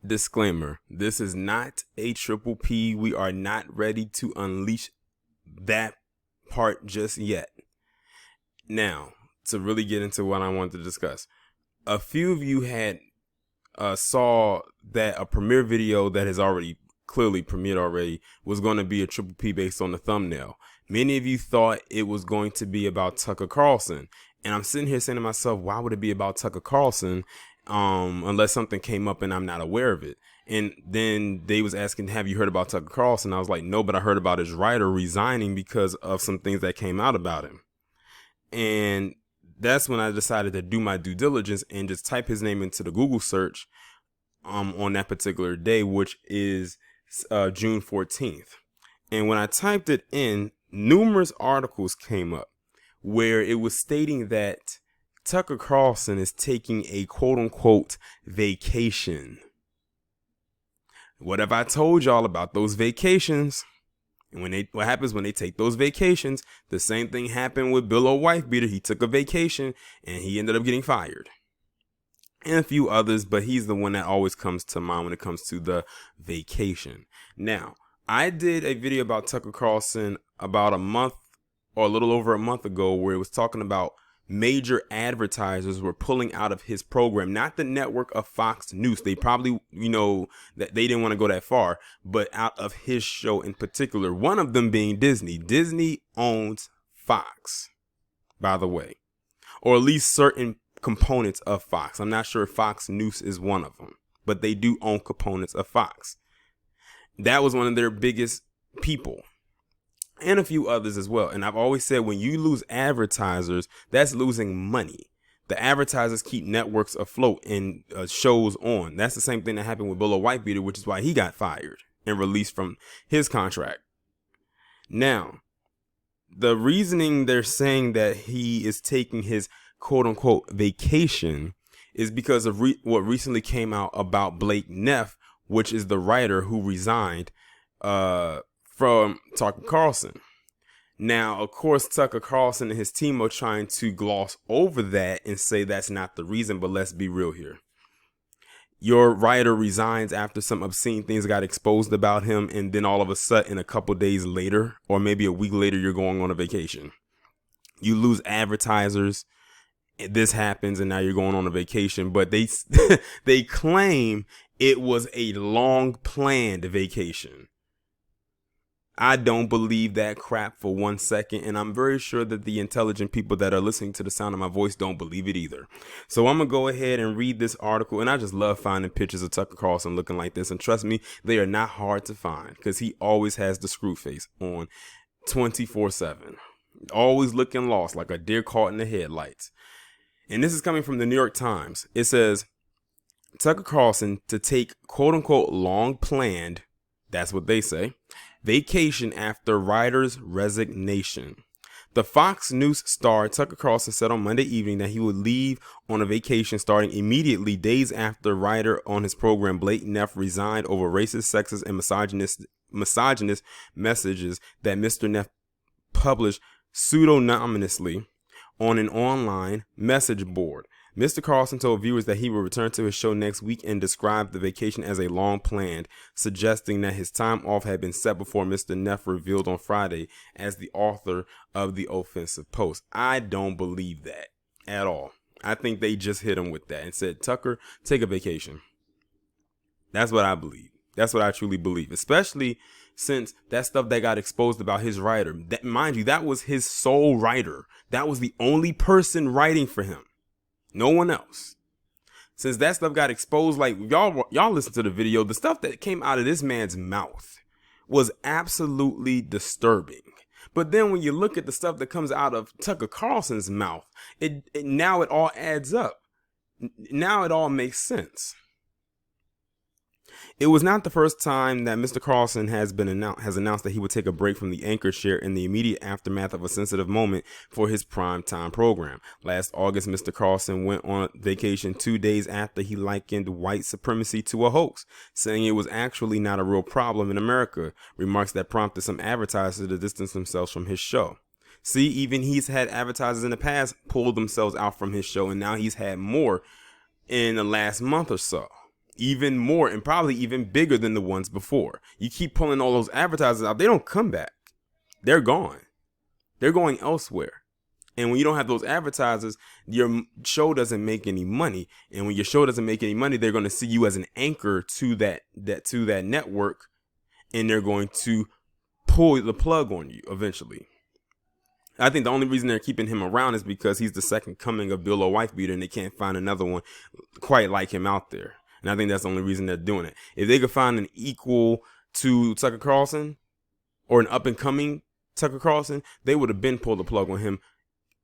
Disclaimer, this is not a triple P. We are not ready to unleash that part just yet. Now, to really get into what I want to discuss, a few of you had saw that a premiere video that has already clearly premiered already was going to be a triple P based on the thumbnail. Many of you thought it was going to be about Tucker Carlson. And I'm sitting here saying to myself, why would it be about Tucker Carlson unless something came up and I'm not aware of it? And then they was asking, have you heard about Tucker Carlson? I was like, no, but I heard about his writer resigning because of some things that came out about him. And that's when I decided to do my due diligence and just type his name into the Google search on that particular day, which is June 14th. And when I typed it in, numerous articles came up where it was stating that Tucker Carlson is taking a quote unquote vacation. What have I told y'all about those vacations? And what happens when they take those vacations? The same thing happened with Bill O'Wifebeater. He took a vacation and he ended up getting fired. And a few others, but he's the one that always comes to mind when it comes to the vacation. Now, I did a video about Tucker Carlson about a month or a little over a month ago where it was talking about major advertisers were pulling out of his program, not the network of Fox News. They probably, that they didn't want to go that far, but out of his show in particular, one of them being Disney. Disney owns Fox, by the way, or at least certain components of Fox. I'm not sure if Fox News is one of them, but they do own components of Fox. That was one of their biggest people. And a few others as well. And I've always said when you lose advertisers, that's losing money. The advertisers keep networks afloat and shows on. That's the same thing that happened with Bill O'Wifebeater, which is why he got fired and released from his contract. Now, the reasoning they're saying that he is taking his quote unquote vacation is because of what recently came out about Blake Neff, which is the writer who resigned from Tucker Carlson. Now, of course, Tucker Carlson and his team are trying to gloss over that and say that's not the reason, but let's be real here. Your writer resigns after some obscene things got exposed about him, and then all of a sudden, a couple days later, or maybe a week later, you're going on a vacation. You lose advertisers, this happens, and now you're going on a vacation, but they claim it was a long planned vacation. I don't believe that crap for 1 second, and I'm very sure that the intelligent people that are listening to the sound of my voice don't believe it either. So I'm going to go ahead and read this article, and I just love finding pictures of Tucker Carlson looking like this, and trust me, they are not hard to find because he always has the screw face on 24/7. Always looking lost like a deer caught in the headlights. And this is coming from the New York Times. It says, Tucker Carlson to take quote-unquote long-planned, that's what they say, vacation after writer's resignation. The Fox News star Tucker Carlson said on Monday evening that he would leave on a vacation starting immediately days after writer on his program Blake Neff resigned over racist, sexist, and misogynist messages that Mr. Neff published pseudonymously on an online message board. Mr. Carlson told viewers that he will return to his show next week and described the vacation as a long planned, suggesting that his time off had been set before Mr. Neff revealed on Friday as the author of the offensive post. I don't believe that at all. I think they just hit him with that and said, Tucker, take a vacation. That's what I believe. That's what I truly believe, especially since that stuff that got exposed about his writer, that, mind you, that was his sole writer. That was the only person writing for him. No one else. Since that stuff got exposed, like y'all listen to the video, the stuff that came out of this man's mouth was absolutely disturbing. But then when you look at the stuff that comes out of Tucker Carlson's mouth, now it all adds up. Now it all makes sense. It was not the first time that Mr. Carlson has announced that he would take a break from the anchor chair in the immediate aftermath of a sensitive moment for his primetime program. Last August, Mr. Carlson went on vacation 2 days after he likened white supremacy to a hoax, saying it was actually not a real problem in America, remarks that prompted some advertisers to distance themselves from his show. See, even he's had advertisers in the past pull themselves out from his show, and now he's had more in the last month or so. even more and probably even bigger than the ones before. You keep pulling all those advertisers out, they don't come back. They're gone. They're going elsewhere. And when you don't have those advertisers, your show doesn't make any money. And when your show doesn't make any money, they're going to see you as an anchor to that network, and they're going to pull the plug on you eventually. I think the only reason they're keeping him around is because he's the second coming of Bill O'Wife Beater, and they can't find another one quite like him out there. And I think that's the only reason they're doing it. If they could find an equal to Tucker Carlson or an up and coming Tucker Carlson, they would have been pulled the plug on him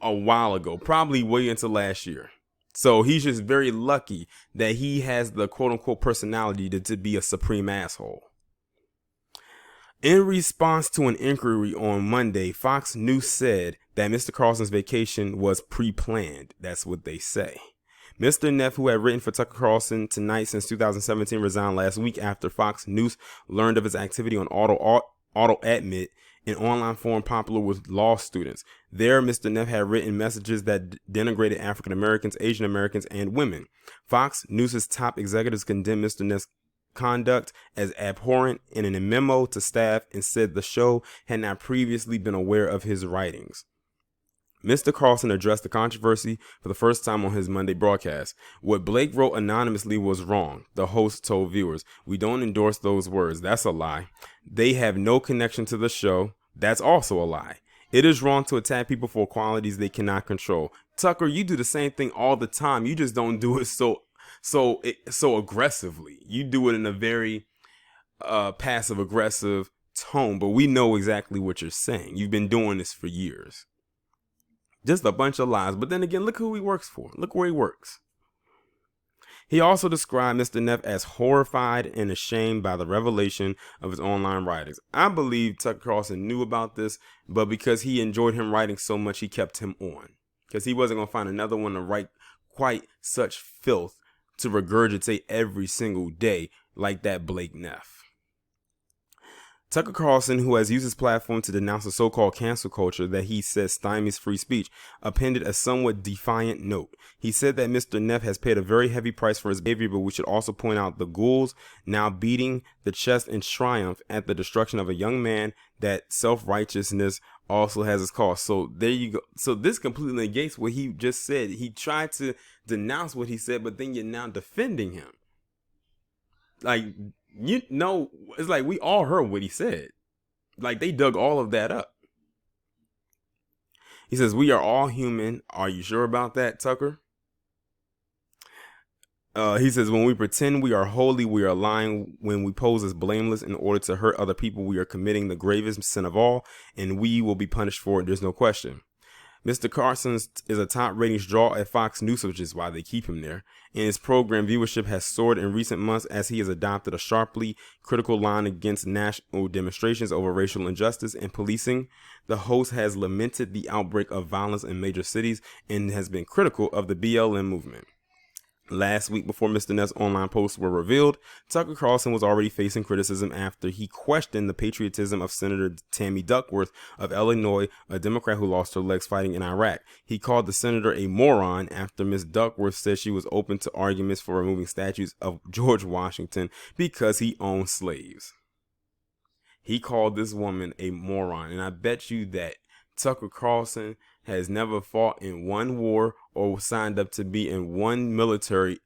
a while ago, probably way into last year. So he's just very lucky that he has the quote unquote personality to be a supreme asshole. In response to an inquiry on Monday, Fox News said that Mr. Carlson's vacation was pre-planned. That's what they say. Mr. Neff, who had written for Tucker Carlson Tonight since 2017, resigned last week after Fox News learned of his activity on Auto Admit, an online forum popular with law students. There, Mr. Neff had written messages that denigrated African Americans, Asian Americans, and women. Fox News' top executives condemned Mr. Neff's conduct as abhorrent in a memo to staff and said the show had not previously been aware of his writings. Mr. Carlson addressed the controversy for the first time on his Monday broadcast. What Blake wrote anonymously was wrong, the host told viewers. We don't endorse those words. That's a lie. They have no connection to the show. That's also a lie. It is wrong to attack people for qualities they cannot control. Tucker, you do the same thing all the time. You just don't do it so aggressively. You do it in a very passive aggressive tone, but we know exactly what you're saying. You've been doing this for years. Just a bunch of lies. But then again, look who he works for. Look where he works. He also described Mr. Neff as horrified and ashamed by the revelation of his online writings. I believe Tucker Carlson knew about this, but because he enjoyed him writing so much, he kept him on. Because he wasn't going to find another one to write quite such filth to regurgitate every single day like that Blake Neff. Tucker Carlson, who has used his platform to denounce the so-called cancel culture that he says stymies free speech, appended a somewhat defiant note. He said that Mr. Neff has paid a very heavy price for his behavior, but we should also point out the ghouls now beating the chest in triumph at the destruction of a young man, that self-righteousness also has its cost. So there you go. So this completely negates what he just said. He tried to denounce what he said, but then you're now defending him. Like, you know, it's like we all heard what he said. Like, they dug all of that up. He says, we are all human. Are you sure about that, Tucker? He says, when we pretend we are holy, we are lying. When we pose as blameless in order to hurt other people, we are committing the gravest sin of all, and we will be punished for it. There's no question. Mr. Carlson is a top ratings draw at Fox News, which is why they keep him there. And his program viewership has soared in recent months as he has adopted a sharply critical line against national demonstrations over racial injustice and policing. The host has lamented the outbreak of violence in major cities and has been critical of the BLM movement. Last week, before Mr. Neff's online posts were revealed, Tucker Carlson was already facing criticism after he questioned the patriotism of Senator Tammy Duckworth of Illinois, a Democrat who lost her legs fighting in Iraq. He called the senator a moron after Ms. Duckworth said she was open to arguments for removing statues of George Washington because he owned slaves. He called this woman a moron, and I bet you that Tucker Carlson has never fought in one war or signed up to be in one military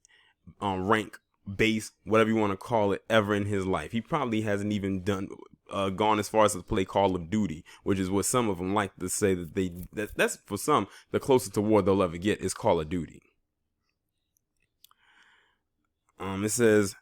rank, base, whatever you want to call it, ever in his life. He probably hasn't even gone as far as to play Call of Duty, which is what some of them like to say that's for some the closest to war they'll ever get is Call of Duty. It says,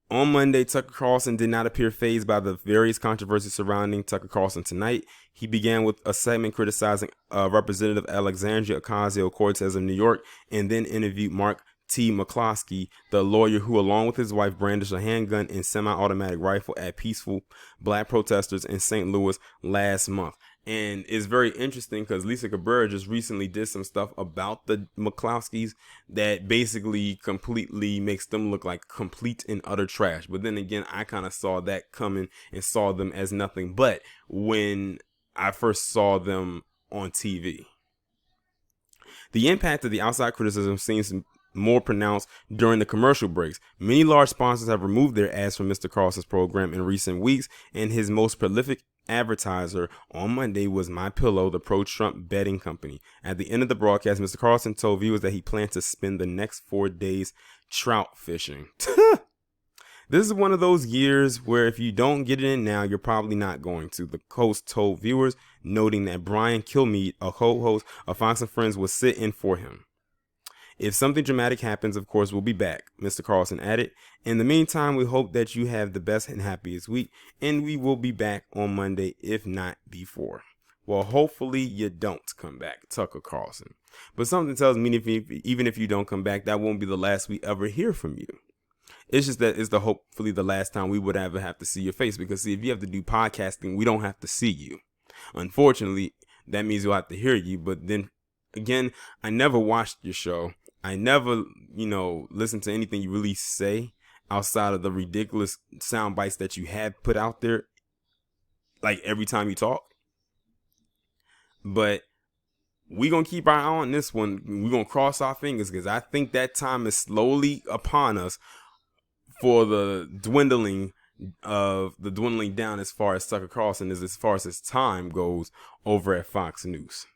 on Monday, Tucker Carlson did not appear fazed by the various controversies surrounding Tucker Carlson Tonight. He began with a segment criticizing Representative Alexandria Ocasio-Cortez of New York, and then interviewed Mark T. McCloskey, the lawyer who, along with his wife, brandished a handgun and semi-automatic rifle at peaceful black protesters in St. Louis last month. And it's very interesting because Lisa Cabrera just recently did some stuff about the McCloskeys that basically completely makes them look like complete and utter trash. But then again, I kind of saw that coming and saw them as nothing but when I first saw them on TV. The impact of the outside criticism seems more pronounced during the commercial breaks. Many large sponsors have removed their ads from Mr. Carlson's program in recent weeks, and his most prolific advertiser on Monday was MyPillow, the pro-Trump betting company. At the end of the broadcast, Mr. Carlson told viewers that he planned to spend the next 4 days trout fishing. This is one of those years where if you don't get it in now, you're probably not going to, the host told viewers, noting that Brian Kilmeade, a co-host of Fox and Friends, will sit in for him. If something dramatic happens, of course, we'll be back, Mr. Carlson added. In the meantime, we hope that you have the best and happiest week, and we will be back on Monday, if not before. Well, hopefully you don't come back, Tucker Carlson. But something tells me even if you don't come back, that won't be the last we ever hear from you. It's just that it's hopefully the last time we would ever have to see your face. Because see, if you have to do podcasting, we don't have to see you. Unfortunately, that means we'll have to hear you. But then again, I never watched your show. I never, listened to anything you really say outside of the ridiculous sound bites that you had put out there, like every time you talk. But we're going to keep our eye on this one. We're going to cross our fingers because I think that time is slowly upon us for the dwindling down as far as Tucker Carlson is, as far as his time goes over at Fox News.